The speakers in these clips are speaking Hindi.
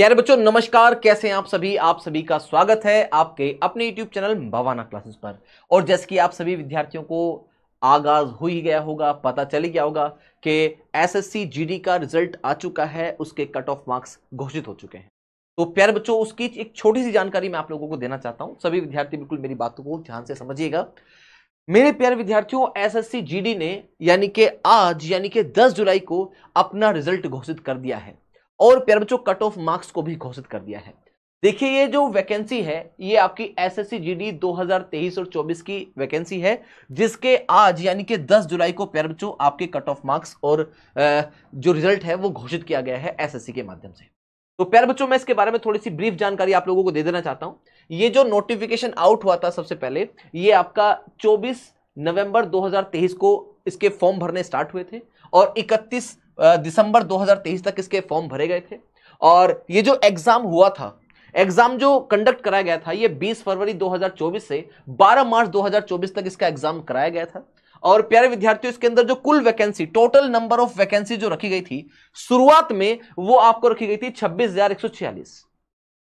प्यारे बच्चों नमस्कार, कैसे हैं आप सभी का स्वागत है आपके अपने यूट्यूब चैनल भवाना क्लासेस पर। और जैसे कि आप सभी विद्यार्थियों को आगाज हो ही गया होगा, पता चल ही गया होगा कि एसएससी जीडी का रिजल्ट आ चुका है, उसके कट ऑफ मार्क्स घोषित हो चुके हैं। तो प्यारे बच्चों उसकी एक छोटी सी जानकारी मैं आप लोगों को देना चाहता हूं। सभी विद्यार्थी बिल्कुल मेरी बातों को ध्यान से समझिएगा। मेरे प्यारे विद्यार्थियों, एसएससी जीडी ने यानी कि 10 जुलाई को अपना रिजल्ट घोषित कर दिया है और प्यारे बच्चों कट ऑफ मार्क्स को भी घोषित कर दिया है। देखिए ये जो वैकेंसी है ये आपकी एसएससी जीडी 2023 और 24 की वैकेंसी है, जिसके आज यानी कि 10 जुलाई को प्यारे बच्चों आपके कट ऑफ मार्क्स और जो रिजल्ट है वो घोषित किया गया है एसएससी के माध्यम से। तो प्यारे बच्चों मैं इसके बारे में थोड़ी सी ब्रीफ जानकारी आप लोगों को दे देना चाहता हूं। ये जो नोटिफिकेशन आउट हुआ था सबसे पहले, ये आपका 24 नवंबर 2023 को इसके फॉर्म भरने स्टार्ट हुए थे और 31 दिसंबर 2023 तक इसके फॉर्म भरे गए थे। और ये जो एग्जाम हुआ था, एग्जाम जो कंडक्ट कराया गया था, ये 20 फरवरी 2024 से 12 मार्च 2024 तक इसका एग्जाम कराया गया था। और प्यारे विद्यार्थियों इसके अंदर जो कुल vacancy, total number of vacancy जो रखी गई थी शुरुआत में, वो आपको रखी गई थी 26,146।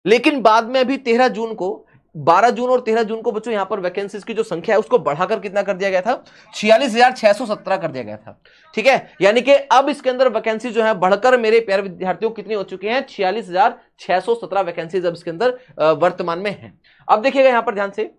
लेकिन बाद में अभी 13 जून को, 12 जून और 13 जून को बच्चों यहां पर वैकेंसीज की जो संख्या है उसको बढ़ाकर कितना कर दिया गया था, 46,617 कर दिया गया था। ठीक है, यानी कि अब इसके अंदर वैकेंसी जो है बढ़कर मेरे प्यारे विद्यार्थियों कितनी हो चुकी हैं, 46,617 वैकेंसीज अब इसके अंदर वर्तमान में है। अब देखिएगा यहां पर ध्यान से,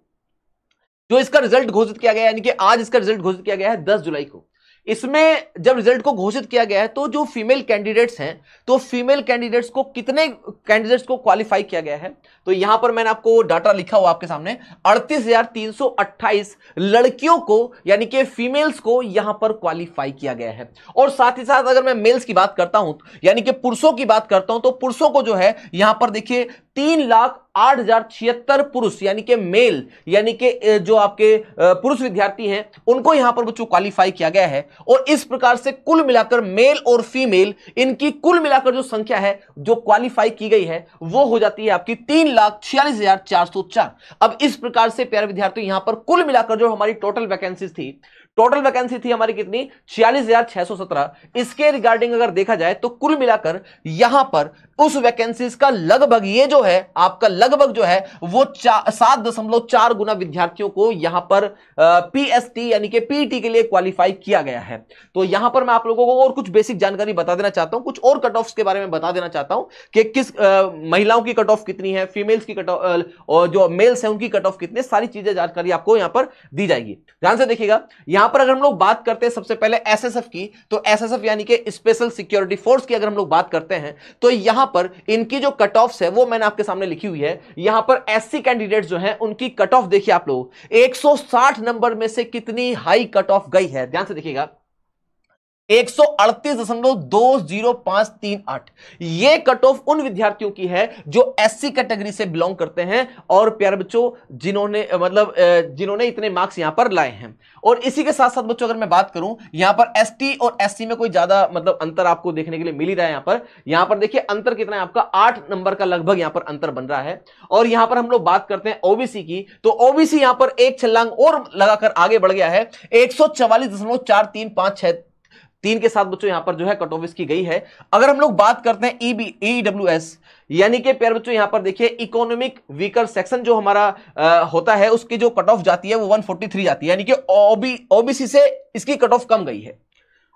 जो इसका रिजल्ट घोषित किया गया यानी कि आज इसका रिजल्ट घोषित किया गया है 10 जुलाई को। इसमें जब रिजल्ट को घोषित किया गया है तो जो फीमेल कैंडिडेट्स हैं, तो फीमेल कैंडिडेट्स को कितने कैंडिडेट्स को क्वालिफाई किया गया है, तो यहां पर मैंने आपको डाटा लिखा हुआ आपके सामने, 38,328 लड़कियों को यानी कि फीमेल्स को यहां पर क्वालिफाई किया गया है। और साथ ही साथ अगर मैं मेल्स की बात करता हूं यानी कि पुरुषों की बात करता हूं, तो पुरुषों को जो है यहां पर देखिए 3,08,076 पुरुष यानी कि मेल यानी कि जो आपके पुरुष विद्यार्थी हैं उनको यहां पर बच्चों क्वालिफाई किया गया है। और इस प्रकार से कुल मिलाकर मेल और फीमेल इनकी कुल मिलाकर जो संख्या है जो क्वालिफाई की गई है वो हो जाती है आपकी 3,46,404। अब इस प्रकार से प्यारे विद्यार्थियों यहां पर कुल मिलाकर जो हमारी टोटल वैकेंसी थी हमारी कितनी, 46,617। इसके रिगार्डिंग अगर देखा जाए तो कुल मिलाकर यहां पर उस वैकेंसीज का लगभग ये जो है आपका लगभग जो है वो 7.4 गुना विद्यार्थियों को यहां पर पीएसटी यानी कि पीटी के लिए क्वालिफाई किया गया है। तो यहां पर मैं आप लोगों को और कुछ बेसिक जानकारी बता देना चाहता हूं, कुछ और कट ऑफ्स के बारे में बता देना चाहता हूं कि किस महिलाओं की कट ऑफ कितनी है, फीमेल्स की कट ऑफ और जो मेल्स हैं उनकी कट ऑफ कितनी है, सारी चीजें जानकारी आपको यहां पर दी जाएगी। ध्यान से देखिएगा, यहां पर अगर हम लोग बात करते हैं सबसे पहले एसएसएफ की, तो एसएसएफ यानी कि स्पेशल सिक्योरिटी फोर्स की अगर हम लोग बात करते हैं तो यहां पर इनकी जो कट ऑफ्स है वो मैंने आपके सामने लिखी हुई है। यहां पर एससी कैंडिडेट जो हैं उनकी कट ऑफ देखिए आप लोग, 160 नंबर में से कितनी हाई कट ऑफ गई है, ध्यान से देखिएगा, 138.20538। ये कट ऑफ उन विद्यार्थियों की है जो एससी कैटेगरी से बिलोंग करते हैं और प्यारे बच्चों जिन्होंने इतने मार्क्स यहां पर लाए हैं। और इसी के साथ साथ बच्चों अगर मैं बात करूं, यहां पर एसटी और एससी में कोई ज्यादा अंतर आपको देखने के लिए मिल ही रहा है। यहां पर देखिए अंतर कितना है आपका, 8 नंबर का लगभग यहां पर अंतर बन रहा है। और यहां पर हम लोग बात करते हैं ओबीसी की, तो ओबीसी यहां पर एक छलांग और लगाकर आगे बढ़ गया है, 144.4356 के साथ बच्चों यहां पर जो है कट ऑफ इसकी गई है। अगर हम लोग बात करते हैं ईडब्ल्यूएस यानी कि प्यारे बच्चों यहां पर देखिए इकोनॉमिक वीकर सेक्शन जो हमारा होता है उसकी जो कट ऑफ जाती है वो 143 जाती है, यानी कि ओबीसी से इसकी कट ऑफ कम गई है।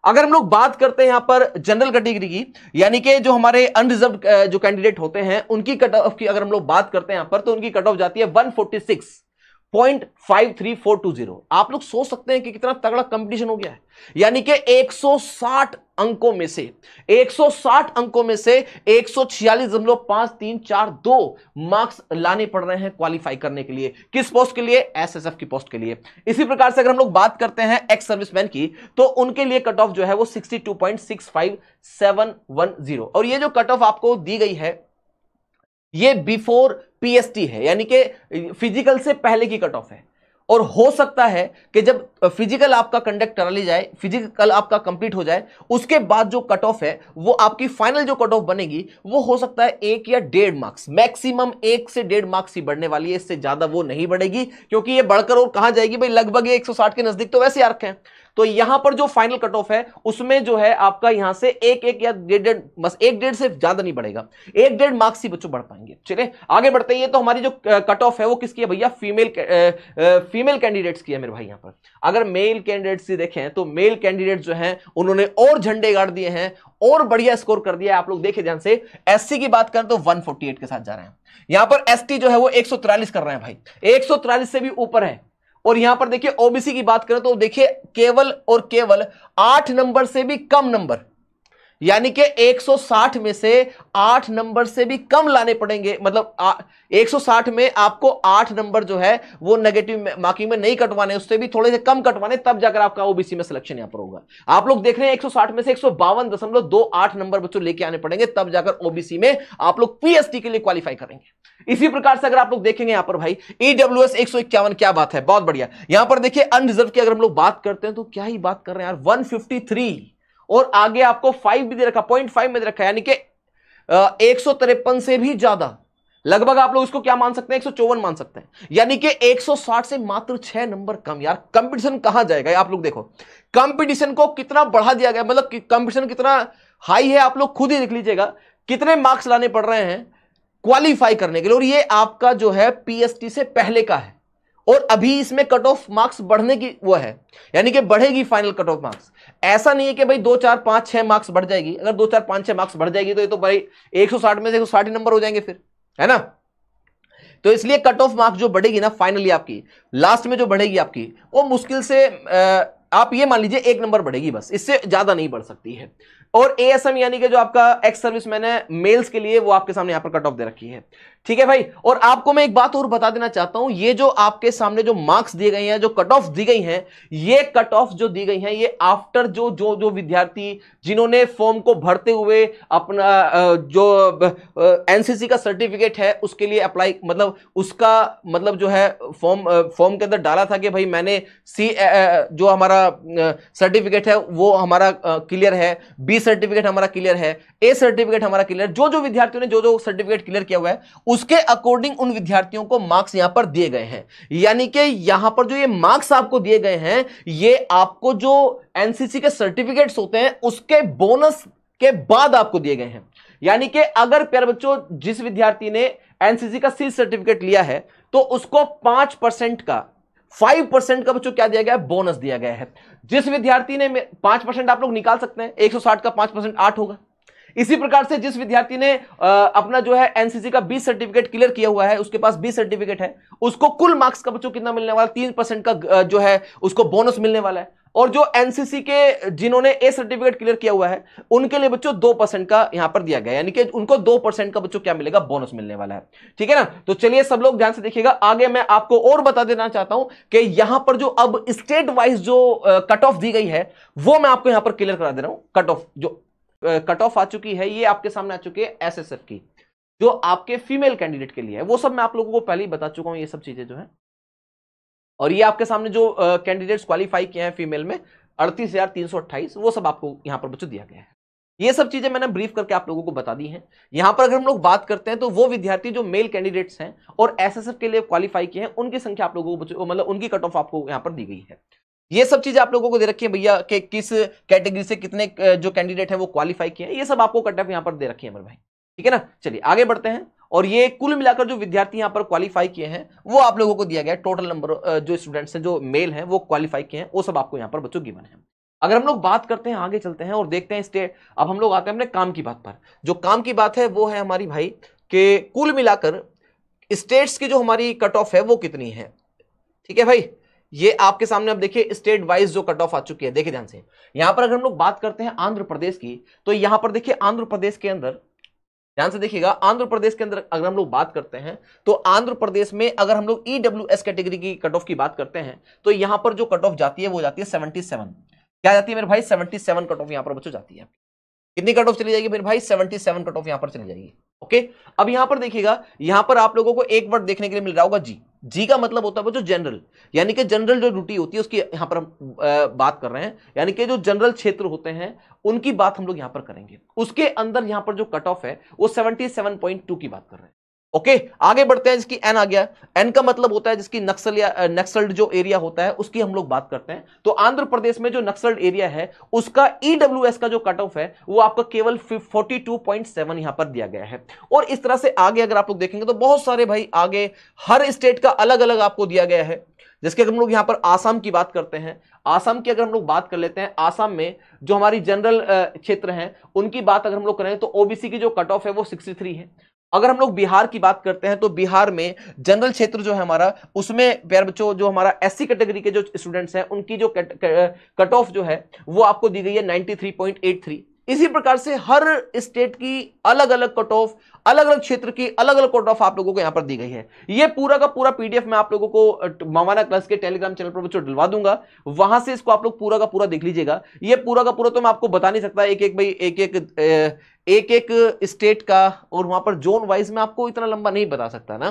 अगर हम लोग बात करते हैं यहां पर जनरल कैटेगरी की, यानी कि जो हमारे अनरिजर्व जो कैंडिडेट होते हैं उनकी कट ऑफ की अगर हम लोग बात करते हैं यहां पर, तो उनकी कट ऑफ जाती है 146.53420। आप लोग सोच सकते हैं कि कितना तगड़ा कंपटीशन हो गया है। यानी कि 160 अंकों में से 146.5342 मार्क्स लाने पड़ रहे हैं क्वालिफाई करने के लिए। किस पोस्ट के लिए, एसएसएफ की पोस्ट के लिए। इसी प्रकार से अगर हम लोग बात करते हैं एक्स सर्विसमैन की, तो उनके लिए कट ऑफ जो है वो 62.65710। और ये जो कट ऑफ आपको दी गई है ये बिफोर पीएसटी है, यानी कि फिजिकल से पहले की कट ऑफ है। और हो सकता है कि जब फिजिकल आपका कंडक्ट करा ली जाए, फिजिकल आपका कंप्लीट हो जाए, उसके बाद जो कट ऑफ है वो आपकी फाइनल जो कट ऑफ बनेगी वो हो सकता है 1 या 1.5 मार्क्स, मैक्सिमम 1 से 1.5 मार्क्स ही बढ़ने वाली है, इससे ज्यादा वो नहीं बढ़ेगी, क्योंकि ये बढ़कर और कहां जाएगी भाई, लगभग 160 के नजदीक तो वैसे आ रखे हैं। तो यहां पर जो फाइनल कट ऑफ है उसमें जो है आपका यहां से 1 या 1.5, बस 1.5 से ज्यादा नहीं बढ़ेगा, 1.5 मार्क्स ही बच्चों बढ़ पाएंगे। चलिए आगे बढ़ते हैं। तो हमारी जो कट ऑफ है वो किसकी है भैया, फीमेल कैंडिडेट्स की है मेरे भाई। यहां पर अगर मेल कैंडिडेट्स की देखें तो मेल कैंडिडेट जो हैं उन्होंने और झंडे गाड़ दिए हैं और बढ़िया स्कोर कर दिया है। आप लोग देखे ध्यान से, एससी की बात करें तो 148 के साथ जा रहे हैं, यहां पर एसटी जो है वो 143 कर रहे हैं भाई, 143 से भी ऊपर है। और यहां पर देखिए ओबीसी की बात करें तो देखिए केवल और केवल 8 नंबर से भी कम नंबर, यानी कि 160 में से 8 नंबर से भी कम लाने पड़ेंगे, मतलब 160 में आपको 8 नंबर जो है वो नेगेटिव मार्किंग में नहीं कटवाने, उससे भी थोड़े से कम कटवाने, तब जाकर आपका ओबीसी में सिलेक्शन यहां पर होगा। आप लोग देख रहे हैं 160 में से 152.28 नंबर बच्चों लेके आने पड़ेंगे, तब जाकर ओबीसी में आप लोग पीएसटी के लिए क्वालिफाई करेंगे। इसी प्रकार से अगर आप लोग देखेंगे यहां पर भाई ईडब्ल्यूएस 151, क्या बात है, बहुत बढ़िया। यहां पर देखिए अनरिजर्व की अगर हम लोग बात करते हैं तो क्या ही बात कर रहे हैं यार, 153 और आगे आपको 5 भी दे रखा, 0.5 में दे रखा है, यानी कि 153 से भी ज्यादा, लगभग आप लोग इसको क्या मान सकते हैं, 154 मान सकते हैं, यानी कि 160 से मात्र 6 नंबर कम। यार कंपटीशन कहां जाएगा, आप लोग देखो कंपटीशन को कितना बढ़ा दिया गया, मतलब कंपटीशन कितना हाई है, आप लोग खुद ही देख लीजिएगा कितने मार्क्स लाने पड़ रहे हैं क्वालिफाई करने के लिए। और ये आपका जो है पीएसटी से पहले का है, और अभी इसमें कट ऑफ मार्क्स बढ़ने की वो है, यानी कि बढ़ेगी फाइनल कट ऑफ मार्क्स। ऐसा नहीं है कि भाई 2 4 5 6 मार्क्स बढ़ जाएगी, अगर 2 4 5 6 मार्क्स बढ़ जाएगी तो ये तो भाई 160 में से 160 नंबर हो जाएंगे फिर, है ना। तो इसलिए कट ऑफ मार्क्स जो बढ़ेगी ना फाइनली आपकी लास्ट में जो बढ़ेगी आपकी, वो मुश्किल से आप ये मान लीजिए 1 नंबर बढ़ेगी, बस इससे ज्यादा नहीं बढ़ सकती है। और एएसएम यानी कि जो आपका एक्स सर्विसमैन है मेल्स के लिए, वो आपके सामने यहां पर कट ऑफ दे रखी है, ठीक है भाई। और आपको मैं एक बात और बता देना चाहता हूं, ये जो आपके सामने जो मार्क्स दिए गए हैं, जो कट ऑफ दी गई हैं, ये कट ऑफ जो दी गई हैं ये आफ्टर जो जो जो विद्यार्थी जिन्होंने फॉर्म को भरते हुए अपना जो एनसीसी का सर्टिफिकेट है उसके लिए अप्लाई, मतलब उसका मतलब जो है फॉर्म के अंदर डाला था कि भाई मैंने सी जो हमारा सर्टिफिकेट है वो हमारा क्लियर है, बी सर्टिफिकेट हमारा क्लियर है, ए सर्टिफिकेट हमारा क्लियर, जो जो विद्यार्थियों ने जो जो सर्टिफिकेट क्लियर किया हुआ है उसके अकॉर्डिंग उन विद्यार्थियों को मार्क्स यहां पर दिए गए हैं। यानी कि यहां पर जो ये मार्क्स आपको दिए गए हैं ये आपको जो एनसीसी के सर्टिफिकेट्स होते हैं उसके बोनस के बाद आपको दिए गए हैं। यानी कि अगर प्यारे बच्चों जिस विद्यार्थी ने एनसीसी का सी सर्टिफिकेट लिया है तो उसको 5% का बच्चों क्या दिया गया है, बोनस दिया गया है। जिस विद्यार्थी ने 5% आप लोग निकाल सकते हैं, 160 का 5% 8 होगा। इसी प्रकार से जिस विद्यार्थी ने अपना जो है एनसीसी का बी सर्टिफिकेट क्लियर किया हुआ है, उसके पास बी सर्टिफिकेट है, उसको कुल मार्क्स का बच्चों कितना मिलने वाला, 3% का जो है उसको बोनस मिलने वाला है। और जो एनसीसी के जिन्होंने ए सर्टिफिकेट क्लियर किया हुआ है उनके लिए बच्चों 2% का यहां पर दिया गया, यानी कि उनको 2% का बच्चों क्या मिलेगा, बोनस मिलने वाला है, ठीक है ना। तो चलिए सब लोग ध्यान से देखिएगा। आगे मैं आपको और बता देना चाहता हूं कि यहां पर जो अब स्टेट वाइज जो कट ऑफ दी गई है वो मैं आपको यहां पर क्लियर करा दे रहा हूं। कट ऑफ जो कट ऑफ आ चुकी है ये आपके सामने आ चुकी है एसएसएफ की, जो आपके फीमेल कैंडिडेट के लिए है, वो सब मैं आप लोगों को पहले ही बता चुका हूं ये सब चीजें जो है। और ये आपके सामने जो कैंडिडेट्स क्वालिफाई किए हैं फीमेल में 38,328, वो सब आपको यहां पर बच्चों दिया गया है। ये सब चीजें मैंने ब्रीफ करके आप लोगों को बता दी हैं। यहां पर अगर हम लोग बात करते हैं तो वो विद्यार्थी जो मेल कैंडिडेट्स हैं और एसएसएफ के लिए क्वालिफाई किए हैं उनकी संख्या आप लोगों को मतलब उनकी कट ऑफ आपको यहां पर दी गई है। ये सब चीजें आप लोगों को दे रखी है भैया कि किस कैटेगरी से कितने जो कैंडिडेट है वो क्वालिफाई किए हैं, ये सब आपको कट ऑफ यहां पर दे रखी है मेरे भाई, ठीक है ना। चलिए आगे बढ़ते हैं। और ये कुल मिलाकर जो विद्यार्थी यहां पर क्वालिफाई किए हैं वो आप लोगों को दिया गया, टोटल नंबर जो स्टूडेंट्स हैं जो मेल हैं वो क्वालिफाई किए हैं वो सब आपको यहां पर बच्चों गिवन है। अगर हम लोग बात करते हैं आगे चलते हैं और देखते हैं स्टेट, अब हम लोग आते हैं अपने काम की बात पर। जो काम की बात है वो है हमारी भाई कि कुल मिलाकर स्टेट्स की जो हमारी कट ऑफ है वो कितनी है, ठीक है भाई। ये आपके सामने अब देखिए स्टेट वाइज जो कट ऑफ आ चुकी है, देखिए ध्यान से। यहां पर अगर हम लोग बात करते हैं आंध्र प्रदेश की, तो यहां पर देखिए आंध्र प्रदेश के अंदर ध्यान से देखिएगा, आंध्र प्रदेश के अंदर अगर हम लोग बात करते हैं तो आंध्र प्रदेश में अगर हम लोग ईडब्ल्यूएस कैटेगरी की कट ऑफ की बात करते हैं तो यहां पर जो कट ऑफ जाती है वो जाती है 77। क्या जाती है मेरे भाई, 77 कट ऑफ यहां पर बच्चों जाती है। कितनी कट ऑफ चली जाएगी मेरे भाई, 77 कट ऑफ यहां पर चली जाएगी। ओके। अब यहां पर देखिएगा, यहां पर आप लोगों को एक वर्ड देखने के लिए मिल रहा होगा जी। जी का मतलब होता है वो जो जनरल, यानी कि जनरल जो ड्यूटी होती है उसकी यहां पर हम बात कर रहे हैं, यानी कि जो जनरल क्षेत्र होते हैं उनकी बात हम लोग यहां पर करेंगे। उसके अंदर यहां पर जो कट ऑफ है वो 77.2 की बात कर रहे हैं। ओके, आगे बढ़ते हैं। जिसकी एन आ गया, एन का मतलब होता है जिसकी नक्सल या नक्सल्ड जो एरिया होता है उसकी हम लोग बात करते हैं। तो आंध्र प्रदेश में जो नक्सल्ड एरिया है उसका ईडब्ल्यूएस का जो कट ऑफ है वो आपका केवल 42.7 यहां पर दिया गया है। और इस तरह से आगे अगर आप लोग देखेंगे तो बहुत सारे भाई आगे हर स्टेट का अलग अलग आपको दिया गया है। जिसके अगर हम लोग यहां पर आसाम की बात करते हैं, आसाम की अगर हम लोग बात कर लेते हैं, आसाम में जो हमारी जनरल क्षेत्र हैं उनकी बात अगर हम लोग करें तो ओबीसी की जो कट ऑफ है वो 63 है। अगर हम लोग बिहार की बात करते हैं तो बिहार में जनरल क्षेत्र जो है हमारा, उसमें प्यारे बच्चों जो हमारा एससी कैटेगरी के जो स्टूडेंट्स हैं उनकी जो कट ऑफ जो है वो आपको दी गई है 93.83। इसी प्रकार से हर स्टेट की अलग अलग कट ऑफ, अलग अलग क्षेत्र की अलग अलग कट ऑफ आप लोगों को यहां पर दी गई है। ये पूरा का पूरा पीडीएफ मैं आप लोगों को मवाना क्लास के टेलीग्राम चैनल पर बच्चों डलवा दूंगा, वहां से इसको आप लोग पूरा का पूरा देख लीजिएगा। ये पूरा का पूरा तो मैं आपको बता नहीं सकता एक एक भाई एक एक स्टेट का, और वहां पर जोन वाइज में आपको इतना लंबा नहीं बता सकता ना।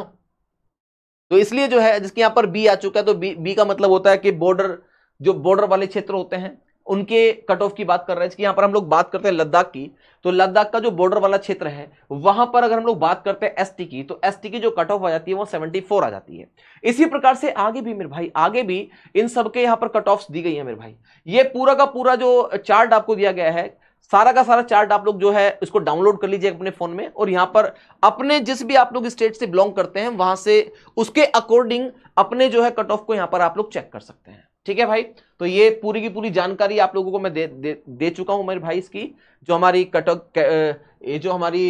तो इसलिए जो है जिसके यहां पर बी आ चुका है, तो बी का मतलब होता है कि बॉर्डर, जो बॉर्डर वाले क्षेत्र होते हैं उनके कट ऑफ की बात कर रहे हैं। इसकी यहां पर हम लोग बात करते हैं लद्दाख की, तो लद्दाख का जो बॉर्डर वाला क्षेत्र है वहां पर अगर हम लोग बात करते हैं एसटी की, तो एसटी की जो कट ऑफ आ जाती है वो 74 आ जाती है। इसी प्रकार से आगे भी मेरे भाई, आगे भी इन सबके यहां पर कट ऑफ दी गई है मेरे भाई। ये पूरा का पूरा जो चार्ट आपको दिया गया है, सारा का सारा चार्ट आप लोग जो है इसको डाउनलोड कर लीजिए अपने फोन में, और यहां पर अपने जिस भी आप लोग स्टेट से बिलोंग करते हैं वहां से उसके अकॉर्डिंग अपने जो है कट ऑफ को यहां पर आप लोग चेक कर सकते हैं। ठीक है भाई, तो ये पूरी की पूरी जानकारी आप लोगों को मैं दे चुका हूं मेरे भाई। इसकी जो हमारी कट ऑफ, ये जो हमारी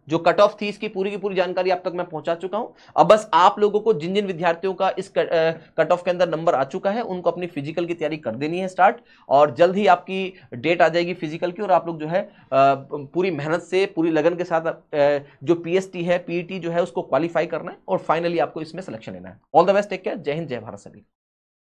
जो कट ऑफ थी इसकी पूरी की पूरी जानकारी आप तक मैं पहुंचा चुका हूं। अब बस आप लोगों को जिन जिन विद्यार्थियों का इस कट ऑफ के अंदर नंबर आ चुका है उनको अपनी फिजिकल की तैयारी कर देनी है स्टार्ट, और जल्द ही आपकी डेट आ जाएगी फिजिकल की, और आप लोग जो है पूरी मेहनत से पूरी लगन के साथ जो पीएसटी है, पीईटी जो है उसको क्वालिफाई करना है, और फाइनली आपको इसमें सिलेक्शन लेना है। All the best, take care, जय हिंद, जय भारत सभी।